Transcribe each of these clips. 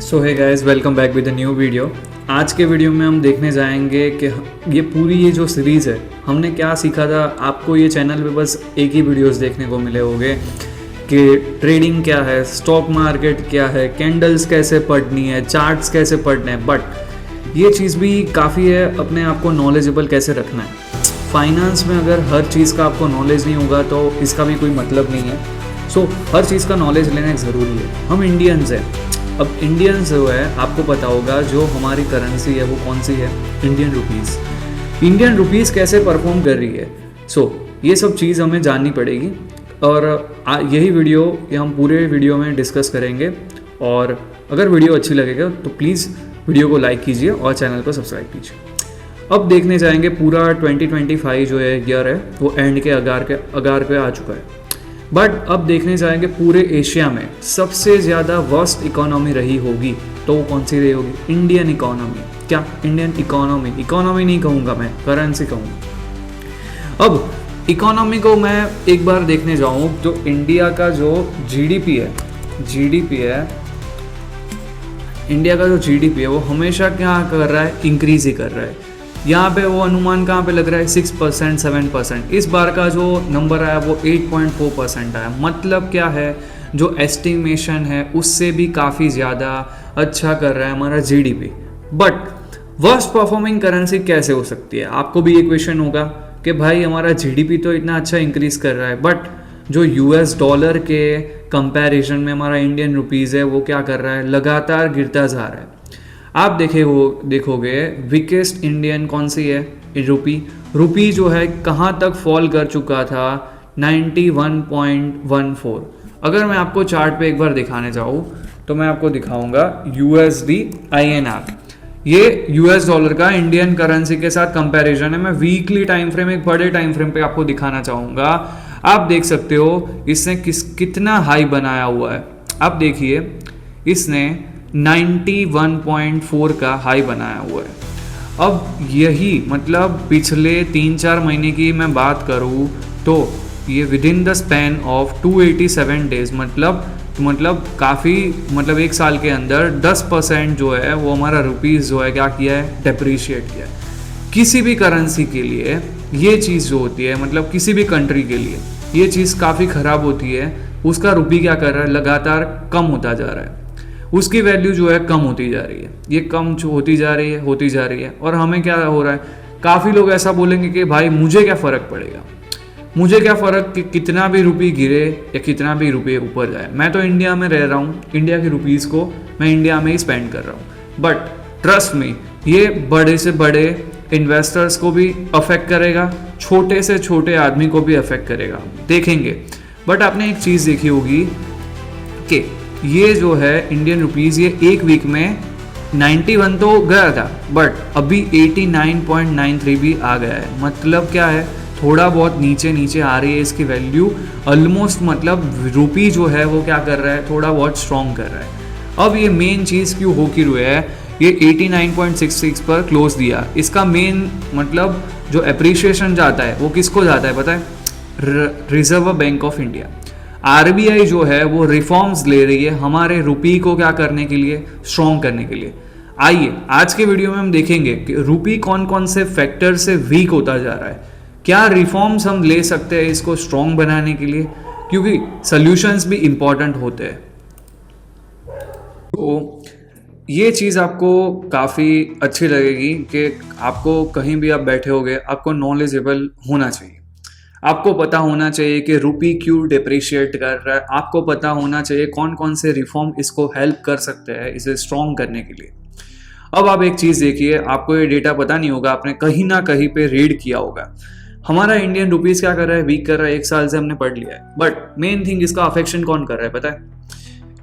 सो है guys, welcome back with a new video. आज के वीडियो में हम देखने जाएंगे कि ये जो सीरीज़ है हमने क्या सीखा था। आपको ये चैनल पे बस एक ही वीडियोस देखने को मिले होंगे कि ट्रेडिंग क्या है, स्टॉक मार्केट क्या है, कैंडल्स कैसे पढ़नी है, चार्ट्स कैसे पढ़ने हैं। बट ये चीज़ भी काफ़ी है, अपने आप को नॉलेजेबल कैसे रखना है। फाइनेंस में अगर हर चीज़ का आपको नॉलेज नहीं होगा तो इसका भी कोई मतलब नहीं है। सो हर चीज़ का नॉलेज लेना ज़रूरी है। हम इंडियंस हैं। अब इंडियंस जो है, आपको पता होगा जो हमारी करेंसी है वो कौन सी है, इंडियन रुपीज़। इंडियन रुपीज़ कैसे परफॉर्म कर रही है, ये सब चीज़ हमें जाननी पड़ेगी और यही वीडियो हम पूरे वीडियो में डिस्कस करेंगे। और अगर वीडियो अच्छी लगेगा तो प्लीज़ वीडियो को लाइक कीजिए और चैनल को सब्सक्राइब कीजिए। अब देखने जाएंगे पूरा 2025 जो है ईयर है वो एंड के अगार पे आ चुका है। बट अब देखने जाएंगे पूरे एशिया में सबसे ज़्यादा वर्स्ट इकोनॉमी रही होगी तो वो कौन सी रही होगी, इंडियन इकोनॉमी। क्या इंडियन इकोनॉमी नहीं कहूँगा मैं, करेंसी कहूँगा। अब इकोनॉमी को मैं एक बार देखने जाऊँ जो इंडिया का जो जीडीपी है, इंडिया का जो जीडीपी है वो हमेशा क्या कर रहा है, इंक्रीज ही कर रहा है। यहाँ पे वो अनुमान कहाँ पे लग रहा है, 6% 7%। इस बार का जो नंबर आया वो 8.4% आया। मतलब क्या है, जो एस्टिमेशन है उससे भी काफ़ी ज़्यादा अच्छा कर रहा है हमारा GDP. But worst performing currency कैसे हो सकती है, आपको भी ये क्वेश्चन होगा कि भाई हमारा जीडीपी तो इतना अच्छा इंक्रीज कर रहा है बट जो यूएस डॉलर के कंपैरिजन में हमारा इंडियन रुपीज़ है वो क्या कर रहा है, लगातार गिरता जा रहा है। आप देखोगे वीकेस्ट इंडियन कौन सी है, रुपी जो है कहाँ तक फॉल कर चुका था, 91.14। अगर मैं आपको चार्ट पे एक बार दिखाने जाऊँ तो मैं आपको दिखाऊंगा यूएसडी INR। ये यूएस डॉलर का इंडियन करेंसी के साथ कंपैरिजन है। मैं वीकली टाइम फ्रेम, एक बड़े टाइम फ्रेम पे आपको दिखाना चाहूँगा। आप देख सकते हो इसने कितना हाई बनाया हुआ है। आप देखिए इसने 91.4 का हाई बनाया हुआ है। अब यही मतलब पिछले 3-4 महीने की मैं बात करूँ तो ये with in the span of 287 days मतलब काफ़ी, मतलब एक साल के अंदर 10% जो है वो हमारा रुपीज़ जो है क्या किया है, डेप्रीशिएट किया है। किसी भी करेंसी के लिए ये चीज़ जो होती है, मतलब किसी भी कंट्री के लिए ये चीज़ काफ़ी ख़राब होती है। उसका रुपी क्या कर रहा है, लगातार कम होता जा रहा है, उसकी वैल्यू जो है कम होती जा रही है। ये कम होती जा रही है और हमें क्या हो रहा है, काफ़ी लोग ऐसा बोलेंगे कि भाई मुझे क्या फ़र्क पड़ेगा, मुझे क्या फ़र्क कि कितना भी रुपये गिरे या कितना भी रुपये ऊपर जाए, मैं तो इंडिया में रह रहा हूँ, इंडिया की रुपीज़ को मैं इंडिया में ही स्पेंड कर रहा हूँ। बट ट्रस्ट में ये बड़े से बड़े इन्वेस्टर्स को भी अफेक्ट करेगा, छोटे से छोटे आदमी को भी अफेक्ट करेगा, देखेंगे। बट आपने एक चीज़ देखी होगी कि ये जो है इंडियन रुपीज़, ये एक वीक में 91 तो गया था बट अभी 89.93 भी आ गया है। मतलब क्या है, थोड़ा बहुत नीचे आ रही है इसकी वैल्यू ऑलमोस्ट। मतलब रुपी जो है वो क्या कर रहा है, थोड़ा बहुत स्ट्रॉन्ग कर रहा है। अब ये मेन चीज़ क्यों हो की हुई है, ये 89.66 पर क्लोज दिया। इसका मेन मतलब जो एप्रिशिएशन जाता है वो किसको जाता है पता है, reserve bank of India, RBI जो है वो रिफॉर्म्स ले रही है हमारे रुपी को क्या करने के लिए, स्ट्रॉन्ग करने के लिए। आइए आज के वीडियो में हम देखेंगे कि रुपी कौन कौन से फैक्टर से वीक होता जा रहा है, क्या रिफॉर्म्स हम ले सकते हैं इसको स्ट्रॉन्ग बनाने के लिए, क्योंकि सॉल्यूशंस भी इंपॉर्टेंट होते हैं। तो ये चीज़ आपको काफ़ी अच्छी लगेगी कि आपको कहीं भी आप बैठे होगे आपको नॉलेजेबल होना चाहिए। आपको पता होना चाहिए कि रुपी क्यों डिप्रिशिएट कर रहा है, आपको पता होना चाहिए कौन कौन से रिफॉर्म इसको हेल्प कर सकते हैं इसे स्ट्रॉन्ग करने के लिए। अब आप एक चीज़ देखिए, आपको ये डेटा पता नहीं होगा, आपने कहीं ना कहीं पे रीड किया होगा। हमारा इंडियन रुपीज़ क्या कर रहा है, वीक कर रहा है, एक साल से हमने पढ़ लिया है। बट मेन थिंग इसका अफेक्शन कौन कर रहा है पता है,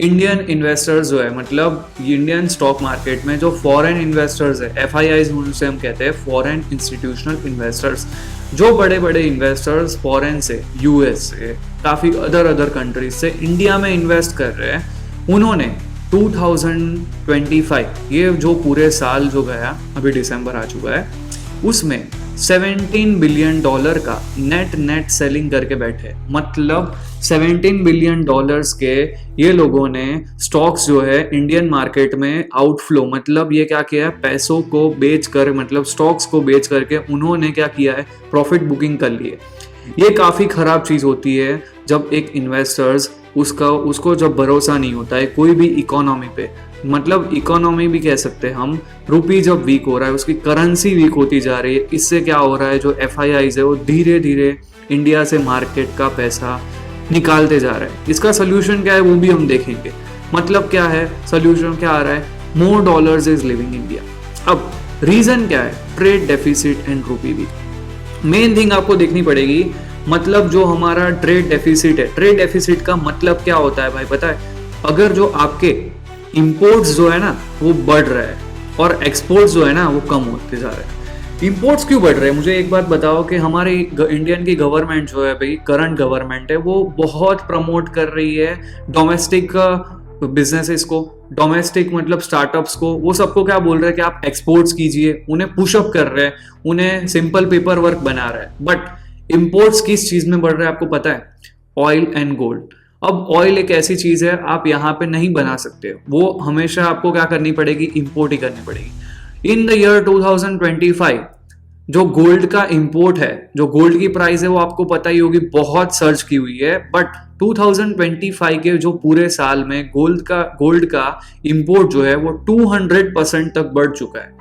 इंडियन इन्वेस्टर्स जो है, मतलब इंडियन स्टॉक मार्केट में जो फॉरेन इन्वेस्टर्स है, FIIs उनसे हम कहते हैं फॉरेन इंस्टीट्यूशनल इन्वेस्टर्स। जो बड़े बड़े इन्वेस्टर्स फॉरेन से, US से, काफ़ी अदर कंट्रीज से इंडिया में इन्वेस्ट कर रहे हैं, उन्होंने 2025 ये जो पूरे साल जो गया, अभी दिसंबर आ चुका है, उसमें $17 बिलियन का नेट सेलिंग करके बैठे। मतलब $17 बिलियन के ये लोगों ने स्टॉक्स जो है इंडियन मार्केट में आउटफ्लो, मतलब ये क्या किया है, पैसों को बेच कर, मतलब स्टॉक्स को बेच करके उन्होंने क्या किया है, प्रॉफिट बुकिंग कर ली है। ये काफ़ी ख़राब चीज़ होती है जब एक इन्वेस्टर्स उसको जब भरोसा नहीं होता है कोई भी इकोनॉमी पे, मतलब इकोनॉमी भी कह सकते हैं हम। रुपी जब वीक हो रहा है, उसकी करेंसी वीक होती जा रही है, इससे क्या हो रहा है, जो FIIs है वो धीरे धीरे इंडिया से मार्केट का पैसा निकालते जा रहे हैं। इसका सोल्यूशन क्या है वो भी हम देखेंगे। मतलब क्या है सोल्यूशन, क्या आ रहा है, more dollars is leaving India. अब रीजन क्या है, trade deficit and rupee weak. Main thing आपको देखनी पड़ेगी, मतलब जो हमारा ट्रेड डेफिसिट है, ट्रेड डेफिसिट का मतलब क्या होता है भाई पता है, अगर जो आपके इंपोर्ट्स जो है ना वो बढ़ रहा है और एक्सपोर्ट्स जो है ना वो कम होते जा रहे हैं। इंपोर्ट्स क्यों बढ़ रहे हैं, मुझे एक बात बताओ कि हमारी इंडियन की गवर्नमेंट जो है भाई, करंट गवर्नमेंट है, वो बहुत प्रमोट कर रही है डोमेस्टिक बिजनेसेस को, डोमेस्टिक मतलब स्टार्टअप्स को। वो सबको क्या बोल रहे हैं कि आप एक्सपोर्ट्स कीजिए, उन्हें पुशअप कर रहे हैं, उन्हें सिंपल पेपर वर्क बना रहे हैं। बट इंपोर्ट्स किस चीज में बढ़ रहे हैं आपको पता है, ऑयल एंड गोल्ड। अब ऑयल एक ऐसी चीज है आप यहाँ पे नहीं बना सकते, वो हमेशा आपको क्या करनी पड़ेगी, इंपोर्ट ही करनी पड़ेगी। इन द ईयर 2025 जो गोल्ड का इंपोर्ट है, जो गोल्ड की प्राइस है वो आपको पता ही होगी बहुत सर्च की हुई है। बट 2025 के जो पूरे साल में गोल्ड का इंपोर्ट जो है वो 200% तक बढ़ चुका है।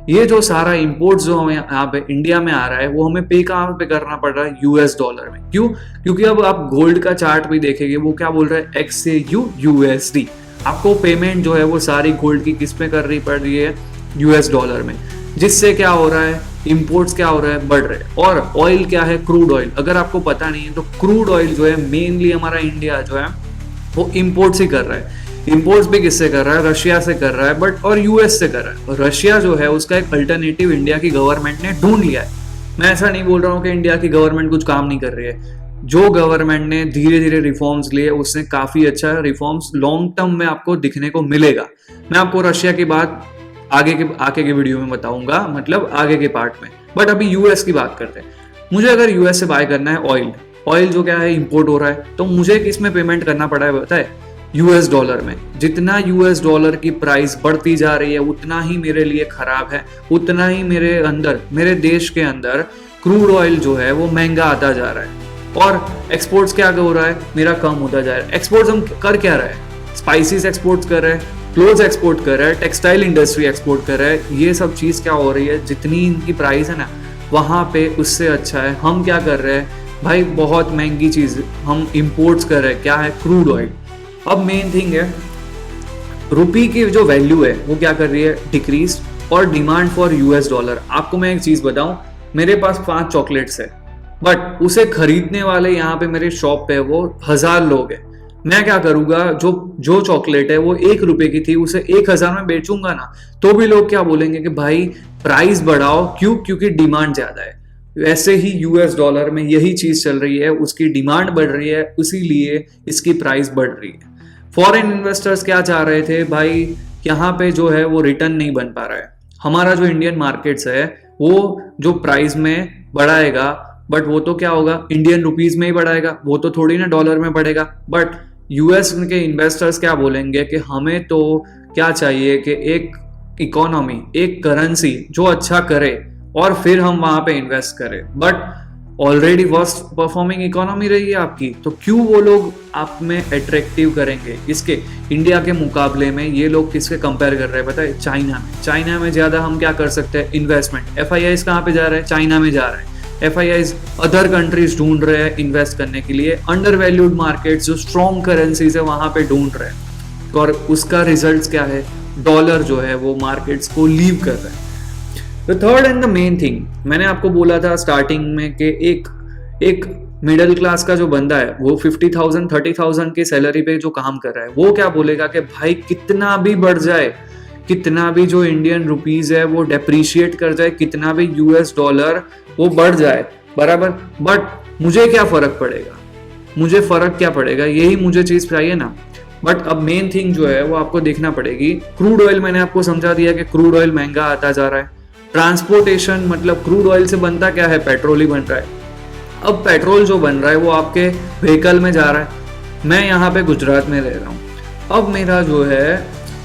ये जो सारा इंपोर्ट जो हमें यहाँ पे इंडिया में आ रहा है वो हमें पे कहाँ पे करना पड़ रहा है, US डॉलर में। क्यों, क्योंकि अब आप गोल्ड का चार्ट भी देखेंगे, वो क्या बोल रहा है, XAU USD। आपको पेमेंट जो है वो सारी गोल्ड की किस पे करनी पड़ रही है, US डॉलर में। जिससे क्या हो रहा है, इंपोर्ट्स क्या हो रहा है, बढ़ रहे हैं। और ऑयल क्या है, क्रूड ऑयल। अगर आपको पता नहीं है तो क्रूड ऑयल जो है मेनली हमारा इंडिया जो है वो इंपोर्ट्स ही कर रहा है। इंपोर्ट्स भी किससे कर रहा है, रशिया से कर रहा है, बट और US से कर रहा है। और रशिया जो है उसका एक अल्टरनेटिव इंडिया की गवर्नमेंट ने ढूंढ लिया है। मैं ऐसा नहीं बोल रहा हूँ कि इंडिया की गवर्नमेंट कुछ काम नहीं कर रही है। जो गवर्नमेंट ने धीरे धीरे रिफॉर्म्स लिए, उसने काफी अच्छा रिफॉर्म्स लॉन्ग टर्म में आपको दिखने को मिलेगा। मैं आपको रशिया की बात आगे के वीडियो में बताऊंगा, मतलब आगे के पार्ट में। बट अभी US की बात करते हैं। मुझे अगर US से बाय करना है ऑयल जो क्या है इंपोर्ट हो रहा है, तो मुझे किस में पेमेंट करना पड़ा है पता है, US डॉलर में। जितना US डॉलर की प्राइस बढ़ती जा रही है उतना ही मेरे लिए खराब है, उतना ही मेरे देश के अंदर क्रूड ऑयल जो है वो महंगा आता जा रहा है। और एक्सपोर्ट्स क्या हो रहा है, मेरा कम होता जा रहा है। एक्सपोर्ट्स हम कर क्या रहे हैं, स्पाइसेस एक्सपोर्ट कर रहे हैं, क्लोथ्स एक्सपोर्ट कर रहे हैं, टेक्सटाइल इंडस्ट्री एक्सपोर्ट कर रहे हैं। ये सब चीज़ क्या हो रही है, जितनी इनकी प्राइस है ना वहाँ पे उससे अच्छा है हम क्या कर रहे हैं भाई, बहुत महंगी चीज़ हम इम्पोर्ट्स कर रहे हैं, क्या है, क्रूड ऑयल। अब मेन थिंग है, रुपी की जो वैल्यू है वो क्या कर रही है, डिक्रीज, और डिमांड फॉर US डॉलर। आपको मैं एक चीज़ बताऊं, मेरे पास 5 चॉकलेट्स है, बट उसे खरीदने वाले यहाँ पे मेरे शॉप पे वो 1000 लोग हैं। मैं क्या करूंगा, जो चॉकलेट है वो 1 रुपए की थी, उसे 1000 में बेचूंगा ना, तो भी लोग क्या बोलेंगे कि भाई प्राइस बढ़ाओ। क्यों, क्योंकि डिमांड ज्यादा है। वैसे ही US डॉलर में यही चीज चल रही है, उसकी डिमांड बढ़ रही है, इसीलिए इसकी प्राइस बढ़ रही है। फॉरेन इन्वेस्टर्स क्या चाह रहे थे भाई, यहाँ पे जो है वो रिटर्न नहीं बन पा रहा है। हमारा जो इंडियन मार्केट्स है वो जो प्राइस में बढ़ाएगा, बट वो तो क्या होगा, इंडियन रुपीज में ही बढ़ाएगा, वो तो थोड़ी ना डॉलर में बढ़ेगा। बट US के इन्वेस्टर्स क्या बोलेंगे कि हमें तो क्या चाहिए कि एक इकोनॉमी, एक करेंसी जो अच्छा करे और फिर हम वहां पे इन्वेस्ट करें। But already worst performing economy रही है आपकी, तो क्यों वो लोग आप में अट्रैक्टिव करेंगे। इसके इंडिया के मुकाबले में ये लोग किसके कंपेयर कर रहे हैं पता है, चाइना में ज्यादा हम क्या कर सकते हैं, इन्वेस्टमेंट। FIIs कहाँ पे जा रहे हैं, चाइना में जा रहे हैं। FIIs अदर कंट्रीज ढूंढ रहे हैं इन्वेस्ट करने के लिए, अंडर वैल्यूड मार्केट्स जो स्ट्रॉन्ग करेंसीज है वहां पे ढूंढ रहे हैं। और उसका रिजल्ट क्या है, डॉलर जो है वो मार्केट्स को लीव कर रहा है। The third and the main thing, मैंने आपको बोला था स्टार्टिंग में कि एक मिडिल क्लास का जो बंदा है वो 50,000 30,000 की सैलरी पे जो काम कर रहा है, वो क्या बोलेगा कि भाई कितना भी बढ़ जाए, कितना भी जो इंडियन रुपीज है वो डेप्रीशिएट कर जाए, कितना भी US डॉलर वो बढ़ जाए बराबर, बट मुझे क्या फर्क पड़ेगा, मुझे फर्क क्या पड़ेगा, यही मुझे चीज चाहिए ना। बट अब मेन थिंग जो है वो आपको देखना पड़ेगी। क्रूड ऑयल मैंने आपको समझा दिया कि क्रूड ऑयल महंगा आता जा रहा है, ट्रांसपोर्टेशन, मतलब क्रूड ऑयल से बनता क्या है, पेट्रोल ही बन रहा है। अब पेट्रोल जो बन रहा है वो आपके व्हीकल में जा रहा है। मैं यहाँ पे गुजरात में रह रहा हूँ, अब मेरा जो है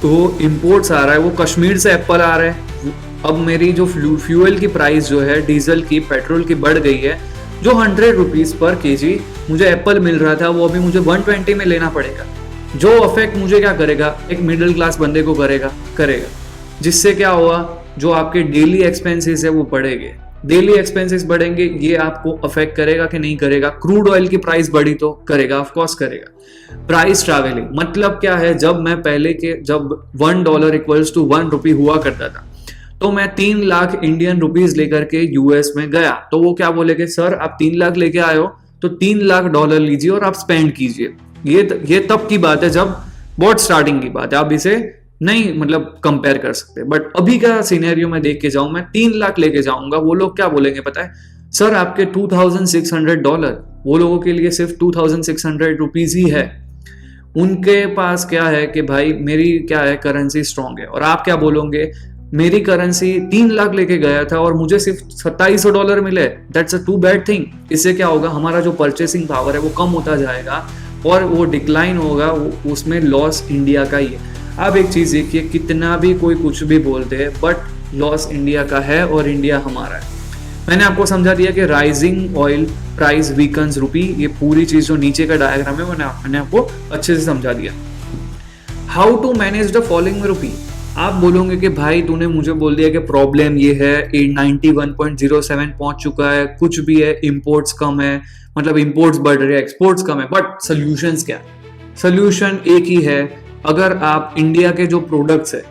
वो इम्पोर्ट्स आ रहा है, वो कश्मीर से एप्पल आ रहा है। अब मेरी जो फ्यूल की प्राइस जो है, डीजल की, पेट्रोल की बढ़ गई है। जो 100 रुपीज़ पर केजी मुझे एप्पल मिल रहा था वो अभी मुझे 120 में लेना पड़ेगा। जो अफेक्ट मुझे क्या करेगा, एक मिडिल क्लास बंदे को करेगा। जिससे क्या हुआ, जो आपके डेली एक्सपेंसेस है वो बढ़ेंगे। डेली एक्सपेंसेस बढ़ेंगे, ये आपको अफेक्ट करेगा कि नहीं करेगा। क्रूड ऑयल की प्राइस बढ़ी तो करेगा, ऑफ कोर्स करेगा। प्राइस ट्रैवलिंग मतलब क्या है, जब $1 इक्वल्स टू 1 रुपी हुआ करता था, तो मैं 3 लाख इंडियन रुपीज लेकर के यूएस में गया, तो वो क्या बोलेगे, सर आप 3 लाख लेके आए हो तो $3 लाख लीजिए और आप स्पेंड कीजिए। ये तब की बात है, जब बहुत स्टार्टिंग की बात है, आप इसे नहीं मतलब कंपेयर कर सकते। बट अभी का सिनेरियो में देख के जाऊं, मैं 3 लाख लेके जाऊंगा, वो लोग क्या बोलेंगे पता है, सर आपके $2,600, वो लोगों के लिए सिर्फ 2,600 रुपीज ही है। उनके पास क्या है कि भाई मेरी क्या है, करेंसी स्ट्रांग है। और आप क्या बोलोगे, मेरी करेंसी 3 लाख लेके गया था और मुझे सिर्फ $2700 मिले, that's a too bad thing. इससे क्या होगा, हमारा जो परचेसिंग पावर है वो कम होता जाएगा और वो डिक्लाइन होगा, उसमें लॉस इंडिया का ही है। अब एक चीज देखिए, कितना भी कोई कुछ भी बोलते हैं, बट लॉस इंडिया का है और इंडिया हमारा है। मैंने आपको समझा दिया कि राइजिंग ऑयल प्राइस वीकन्स रुपी, ये पूरी चीज जो नीचे का डायग्राम है मैंने आपको अच्छे से समझा दिया। How to manage the following rupee. आप बोलोगे कि भाई तूने मुझे बोल दिया कि प्रॉब्लम ये है, 91.07 पहुंच चुका है, कुछ भी है, इंपोर्ट्स कम है, मतलब इंपोर्ट्स बढ़ रहे हैं, एक्सपोर्ट्स कम है, बट सोल्यूशंस क्या? सोल्यूशन एक ही है, अगर आप इंडिया के जो प्रोडक्ट्स है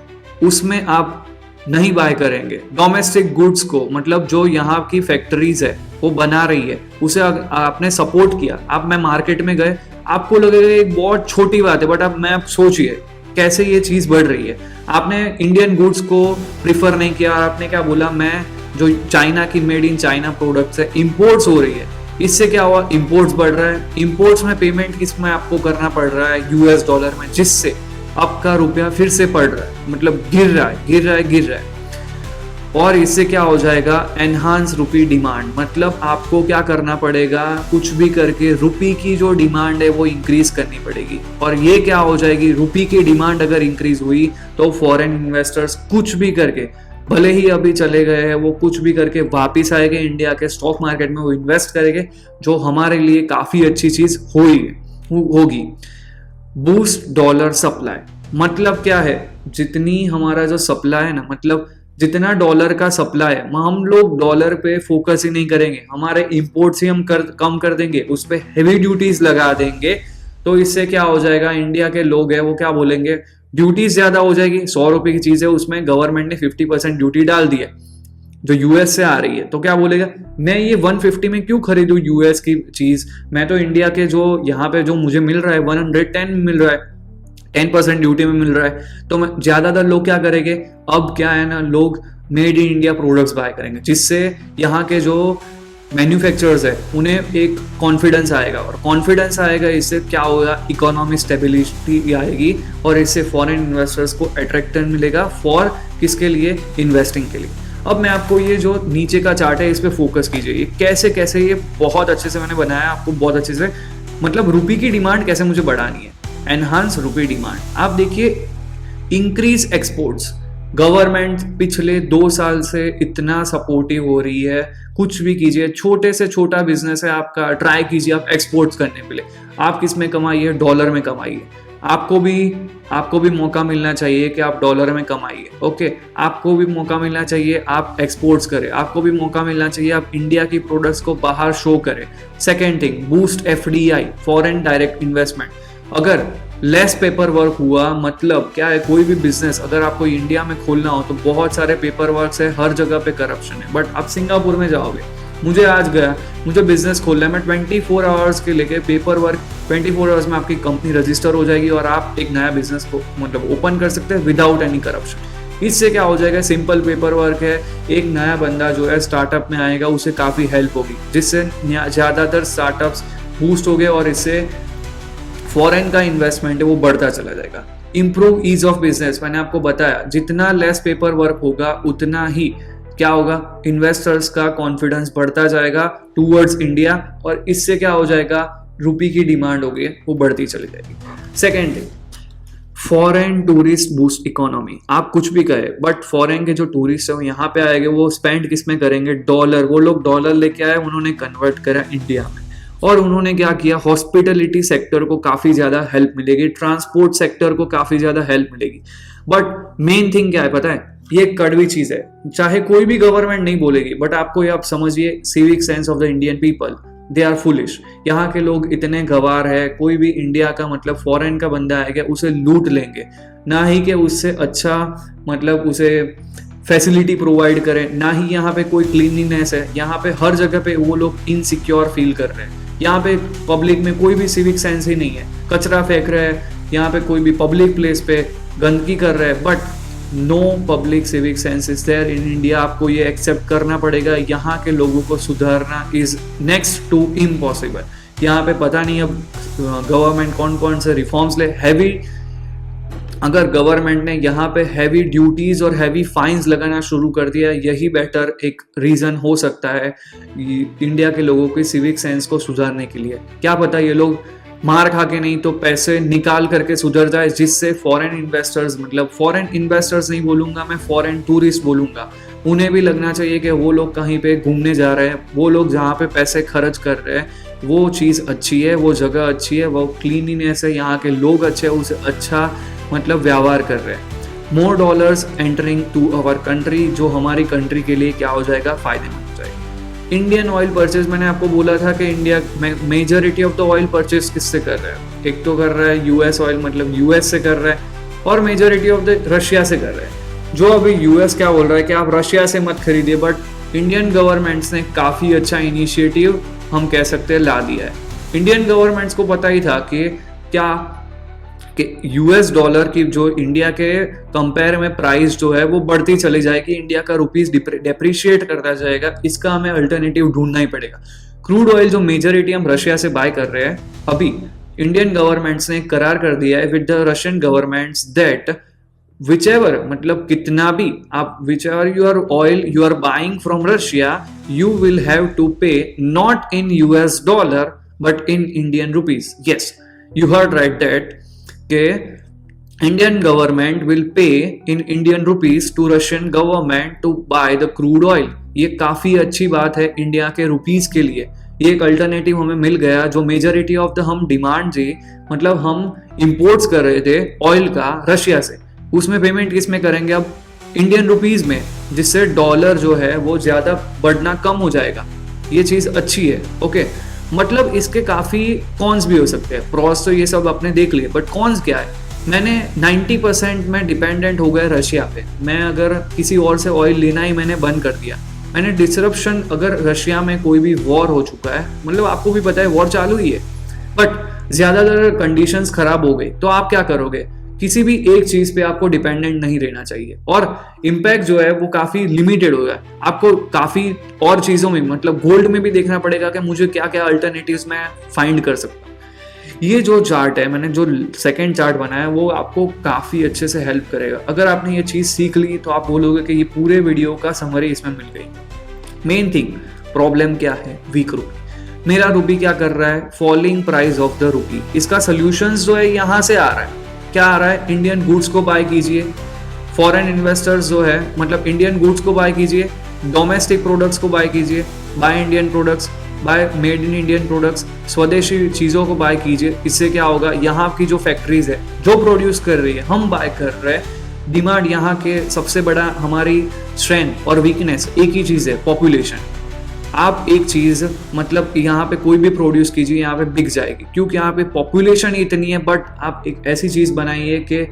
उसमें आप नहीं बाय करेंगे, डोमेस्टिक गुड्स को, मतलब जो यहाँ की फैक्ट्रीज है वो बना रही है, उसे आपने सपोर्ट किया, मैं मार्केट में गए, आपको लगेगा एक बहुत छोटी बात है, बट आप सोचिए कैसे ये चीज बढ़ रही है। आपने इंडियन गुड्स को प्रिफर नहीं किया, आपने क्या बोला, मैं जो चाइना की मेड इन चाइना प्रोडक्ट्स है, इंपोर्ट्स हो रही है, इससे क्या हुआ, इंपोर्ट्स बढ़ रहा है। इंपोर्ट्स में पेमेंट किस में आपको करना पड़ रहा है, US डॉलर में, जिससे आपका रुपया फिर से पड़ रहा है, मतलब गिर रहा है। और इससे क्या हो जाएगा, एनहांस रुपी डिमांड, मतलब आपको क्या करना पड़ेगा, कुछ भी करके रुपी की जो डिमांड है वो इंक्रीज करनी पड़ेगी। और ये क्या हो जाएगी, रुपी की डिमांड अगर इंक्रीज हुई तो फॉरेन इन्वेस्टर्स कुछ भी करके, भले ही अभी चले गए हैं, वो कुछ भी करके वापिस आएंगे इंडिया के स्टॉक मार्केट में, वो इन्वेस्ट करेंगे, जो हमारे लिए काफी अच्छी चीज होगी। बूस्ट डॉलर सप्लाई, मतलब क्या है, जितनी हमारा जो सप्लाई है ना, मतलब जितना डॉलर का सप्लाई है, हम लोग डॉलर पे फोकस ही नहीं करेंगे, हमारे इंपोर्ट्स ही हम कम कर देंगे, उस पर हेवी ड्यूटीज लगा देंगे। तो इससे क्या हो जाएगा, इंडिया के लोग हैं वो क्या बोलेंगे, ड्यूटीज ज्यादा हो जाएगी, 100 रुपए की चीज है उसमें गवर्नमेंट ने 50% ड्यूटी डाल दी है जो यूएस से आ रही है, तो क्या बोलेगा, मैं ये 150 में क्यों खरीदूं यूएस की चीज, मैं तो इंडिया के जो यहाँ पे जो मुझे मिल रहा है 110 मिल रहा है, 10% ड्यूटी में मिल रहा है। तो मैं ज्यादातर लोग क्या करेंगे, अब क्या है ना, लोग made in India products buy करेंगे, जिससे यहाँ के जो मैन्युफैक्चरर्स है उन्हें एक कॉन्फिडेंस आएगा, और कॉन्फिडेंस आएगा, इससे क्या होगा, इकोनॉमिक स्टेबिलिटी आएगी, और इससे फॉरेन इन्वेस्टर्स को अट्रैक्शन मिलेगा फॉर किसके लिए, इन्वेस्टिंग के लिए। अब मैं आपको ये जो नीचे का चार्ट है इस पे फोकस कीजिए, ये कैसे कैसे ये बहुत अच्छे से मैंने बनाया आपको, बहुत अच्छे से, मतलब रुपी की डिमांड कैसे मुझे बढ़ानी है, एनहांस रुपी डिमांड। आप देखिए, इंक्रीज एक्सपोर्ट्स, गवर्नमेंट पिछले 2 साल से इतना सपोर्टिव हो रही है, कुछ भी कीजिए, छोटे से छोटा बिजनेस है आपका, ट्राई कीजिए आप एक्सपोर्ट्स करने के लिए, आप किस में कमाइए, डॉलर में कमाइए, आपको भी मौका मिलना चाहिए कि आप डॉलर में कमाइए, ओके, आपको भी मौका मिलना चाहिए आप एक्सपोर्ट्स करें, आपको भी मौका मिलना चाहिए आप इंडिया की प्रोडक्ट्स को बाहर शो करें। Second thing, boost FDI, foreign direct investment. अगर लेस पेपर वर्क हुआ, मतलब क्या है, कोई भी बिजनेस अगर आपको इंडिया में खोलना हो तो बहुत सारे पेपर वर्क है, हर जगह पे करप्शन है, बट आप सिंगापुर में जाओगे, मुझे बिजनेस खोलना है, मैं 24 आवर्स के लेके पेपर वर्क, 24 आवर्स में आपकी कंपनी रजिस्टर हो जाएगी और आप एक नया बिजनेस को मतलब ओपन कर सकते हैं विदाउट एनी करप्शन। इससे क्या हो जाएगा, सिंपल पेपर वर्क है, एक नया बंदा जो है स्टार्टअप में आएगा उसे काफ़ी हेल्प होगी, जिससे ज़्यादातर स्टार्टअप्स बूस्ट हो गए और इससे फॉरेन का इन्वेस्टमेंट है वो बढ़ता चला जाएगा। इम्प्रूव ईज ऑफ बिजनेस, मैंने आपको बताया जितना लेस पेपर वर्क होगा उतना ही क्या होगा, इन्वेस्टर्स का कॉन्फिडेंस बढ़ता जाएगा टूवर्ड्स इंडिया, और इससे क्या हो जाएगा, रुपी की डिमांड होगी वो बढ़ती चली जाएगी। Second thing, foreign tourist boost economy. आप कुछ भी कहे बट फॉरेन के जो टूरिस्ट है वो यहाँ पे आएंगे, वो स्पेंड किस में करेंगे, डॉलर। वो लोग डॉलर लेके आए, उन्होंने कन्वर्ट करा इंडिया में, और उन्होंने क्या किया, हॉस्पिटलिटी सेक्टर को काफी ज्यादा हेल्प मिलेगी, ट्रांसपोर्ट सेक्टर को काफी ज्यादा हेल्प मिलेगी। बट मेन थिंग क्या है पता है, ये कड़वी चीज है, चाहे कोई भी गवर्नमेंट नहीं बोलेगी, बट आपको ये आप समझिए, civic sense of the Indian people, they are foolish. यहाँ के लोग इतने गवार है, कोई भी इंडिया का मतलब फॉरेन का बंदा आएगा उसे लूट लेंगे, ना ही कि उससे अच्छा मतलब उसे फैसिलिटी प्रोवाइड करें, ना ही यहाँ पे कोई क्लीनलीनेस है। यहाँ पे हर जगह पे वो लोग इनसिक्योर फील कर रहे हैं। यहाँ पे पब्लिक में कोई भी सिविक सेंस ही नहीं है, कचरा फेंक रहे हैं, यहाँ पे कोई भी पब्लिक प्लेस पे गंदगी कर रहे हैं, but no public civic sense is there in India. आपको ये एक्सेप्ट करना पड़ेगा, यहाँ के लोगों को सुधारना इज नेक्स्ट टू इम्पॉसिबल। यहाँ पे पता नहीं अब गवर्नमेंट कौन कौन से रिफॉर्म्स ले, हैवी, अगर गवर्नमेंट ने यहाँ पे हैवी ड्यूटीज और हैवी फाइन्स लगाना शुरू कर दिया, यही बेटर एक रीजन हो सकता है इंडिया के लोगों की सिविक सेंस को सुधारने के लिए। क्या पता ये लोग मार खा के नहीं तो पैसे निकाल करके सुधर जाए, जिससे फॉरेन इन्वेस्टर्स, मतलब फॉरेन इन्वेस्टर्स नहीं बोलूंगा मैं, फॉरेन टूरिस्ट बोलूंगा, उन्हें भी लगना चाहिए कि वो लोग कहीं पे घूमने जा रहे हैं, वो लोग जहाँ पे पैसे खर्च कर रहे हैं वो चीज़ अच्छी है, वो जगह अच्छी है, वो क्लीनिनेस है, यहाँ के लोग अच्छे हैं, उसे अच्छा मतलब व्यवहार कर रहे हैं। More dollars entering to our country, जो हमारी कंट्री के लिए क्या हो जाएगा, फायदेमंद हो जाएगा। इंडियन ऑयल परचेज, मैंने आपको बोला था कि इंडिया में majority of the oil purchase किससे कर रहा है, एक तो कर रहा है यूएस ऑयल, मतलब यूएस से कर रहा है, और मेजॉरिटी ऑफ द रशिया से कर रहा है। जो अभी यूएस क्या बोल रहा है कि आप रशिया से मत खरीदिए, बट इंडियन गवर्नमेंट्स ने काफ़ी अच्छा इनिशिएटिव हम कह सकते हैं ला दिया है। इंडियन गवर्नमेंट्स को पता ही था कि क्या कि यूएस डॉलर की जो इंडिया के कंपेयर में प्राइस जो है वो बढ़ती चली जाएगी, इंडिया का रुपीस डेप्रिशिएट करता जाएगा, इसका हमें अल्टरनेटिव ढूंढना ही पड़ेगा। क्रूड ऑयल जो मेजॉरिटी हम रशिया से बाय कर रहे हैं, अभी इंडियन गवर्नमेंट्स ने करार कर दिया है with the Russian governments that whichever, मतलब कितना भी आप whichever your oil you are buying from Russia, you will have to pay not in US dollar but in Indian rupees. Yes, you heard right that के Indian government will pay in Indian rupees to Russian government to buy the crude oil. ये काफी अच्छी बात है India के rupees के लिए, ये एक अल्टरनेटिव हमें मिल गया। जो मेजॉरिटी ऑफ द हम डिमांड थी, मतलब हम इंपोर्ट्स कर रहे थे ऑयल का रशिया से, उसमें पेमेंट किस में करेंगे अब, इंडियन रुपीस में, जिससे डॉलर जो है वो ज्यादा बढ़ना कम हो जाएगा। ये चीज अच्छी है, ओके। मतलब इसके काफी कॉन्स भी हो सकते हैं, प्रॉस तो ये सब आपने देख लिए, बट कॉन्स क्या है, मैंने 90% में डिपेंडेंट हो गए रशिया पे। मैं अगर किसी और से ऑयल लेना ही मैंने बंद कर दिया, मैंने डिसरप्शन, अगर रशिया में कोई भी वॉर हो चुका है, मतलब आपको भी पता है वॉर चालू ही है, बट ज्यादातर कंडीशंस खराब हो गई, तो आप क्या करोगे, किसी भी एक चीज पे आपको डिपेंडेंट नहीं रहना चाहिए, और इम्पैक्ट जो है वो काफी लिमिटेड होगा। आपको काफी और चीजों में, मतलब गोल्ड में भी देखना पड़ेगा कि मुझे क्या क्या अल्टरनेटिव्स मैं फाइंड कर सकता हूँ। ये जो चार्ट है, मैंने जो सेकंड चार्ट बनाया, वो आपको काफी अच्छे से हेल्प करेगा। अगर आपने ये चीज सीख ली तो आप बोलोगे कि ये पूरे वीडियो का समरी इसमें मिल गई। मेन थिंग, प्रॉब्लम क्या है, वीक रूपी। मेरा रूपी क्या कर रहा है, falling price of the rupee. इसका सोल्यूशन जो है यहाँ से आ रहा है, क्या आ रहा है, इंडियन गुड्स को बाय कीजिए, फॉरेन इन्वेस्टर्स जो है, मतलब इंडियन गुड्स को बाय कीजिए, डोमेस्टिक प्रोडक्ट्स को बाय कीजिए, buy Indian products, buy made in Indian products, स्वदेशी चीज़ों को बाय कीजिए। इससे क्या होगा, यहाँ की जो फैक्ट्रीज है जो प्रोड्यूस कर रही है, हम बाय कर रहे हैं। डिमांड यहाँ के सबसे बड़ा हमारी स्ट्रेंथ और वीकनेस एक ही चीज़ है, पॉपुलेशन। आप एक चीज, मतलब यहाँ पे कोई भी प्रोड्यूस कीजिए, यहाँ पे बिक जाएगी, क्योंकि यहाँ पे पॉपुलेशन इतनी है। बट आप एक ऐसी चीज बनाइए कि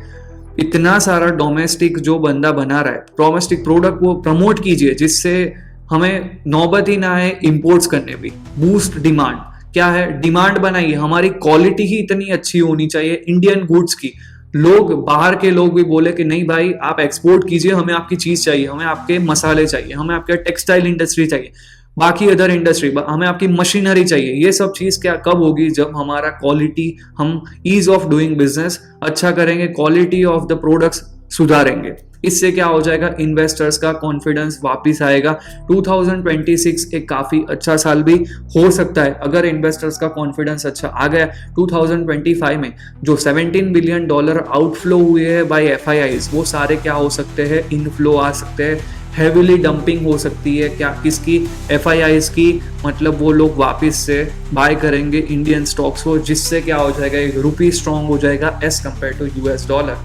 इतना सारा डोमेस्टिक जो बंदा बना रहा है, डोमेस्टिक प्रोडक्ट वो प्रमोट कीजिए, जिससे हमें नौबत ही ना आए इंपोर्ट्स करने भी। बूस्ट डिमांड, क्या है, डिमांड बनाइए, हमारी क्वालिटी ही इतनी अच्छी होनी चाहिए इंडियन गुड्स की, लोग, बाहर के लोग भी बोले कि नहीं भाई आप एक्सपोर्ट कीजिए, हमें आपकी चीज चाहिए, हमें आपके मसाले चाहिए, हमें आपके टेक्सटाइल इंडस्ट्री चाहिए, बाकी अदर इंडस्ट्री, हमें आपकी मशीनरी चाहिए। ये सब चीज़ क्या कब होगी, जब हमारा क्वालिटी, हम ईज ऑफ डूइंग बिजनेस अच्छा करेंगे, क्वालिटी ऑफ द प्रोडक्ट्स सुधारेंगे। इससे क्या हो जाएगा, इन्वेस्टर्स का कॉन्फिडेंस वापस आएगा। 2026 एक काफी अच्छा साल भी हो सकता है अगर इन्वेस्टर्स का कॉन्फिडेंस अच्छा आ गया। 2025 में जो $17 बिलियन आउटफ्लो हुए हैं बाय एफआईआईज, वो सारे क्या हो सकते हैं, इनफ्लो आ सकते हैं। हेविली डंपिंग हो सकती है क्या, किसकी, एफआईआईज की, मतलब वो लोग वापस से बाय करेंगे इंडियन स्टॉक्स को, जिससे क्या हो जाएगा, एक रुपी स्ट्रांग हो जाएगा as compared to US dollar.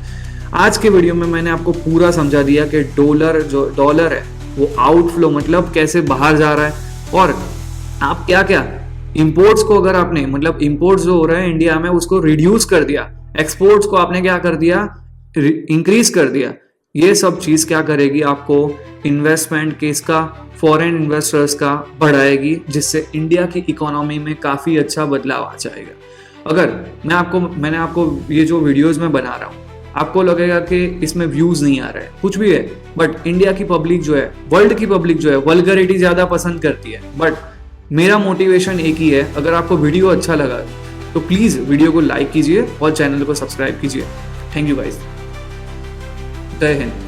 आज के वीडियो में मैंने आपको पूरा समझा दिया कि डॉलर है वो आउटफ्लो मतलब कैसे बाहर जा रहा है, और आप क्या क्या इंपोर्ट्स को, अगर आपने मतलब इंपोर्ट्स जो हो रहे हैं इंडिया में उसको रिड्यूस कर दिया, एक्सपोर्ट्स को आपने क्या कर दिया, इंक्रीज कर दिया, ये सब चीज क्या करेगी, आपको इन्वेस्टमेंट केस का, फॉरेन इन्वेस्टर्स का बढ़ाएगी, जिससे इंडिया की इकोनॉमी में काफी अच्छा बदलाव आ जाएगा। अगर मैंने आपको ये जो वीडियोस में बना रहा हूँ, आपको लगेगा कि इसमें व्यूज नहीं आ रहे हैं, कुछ भी है, बट इंडिया की पब्लिक जो है, वर्ल्ड की पब्लिक जो है, वल्गरिटी ज्यादा पसंद करती है। बट मेरा मोटिवेशन एक ही है, अगर आपको वीडियो अच्छा लगा तो प्लीज वीडियो को लाइक कीजिए और चैनल को सब्सक्राइब कीजिए। थैंक यू गाइस, जय हिंद।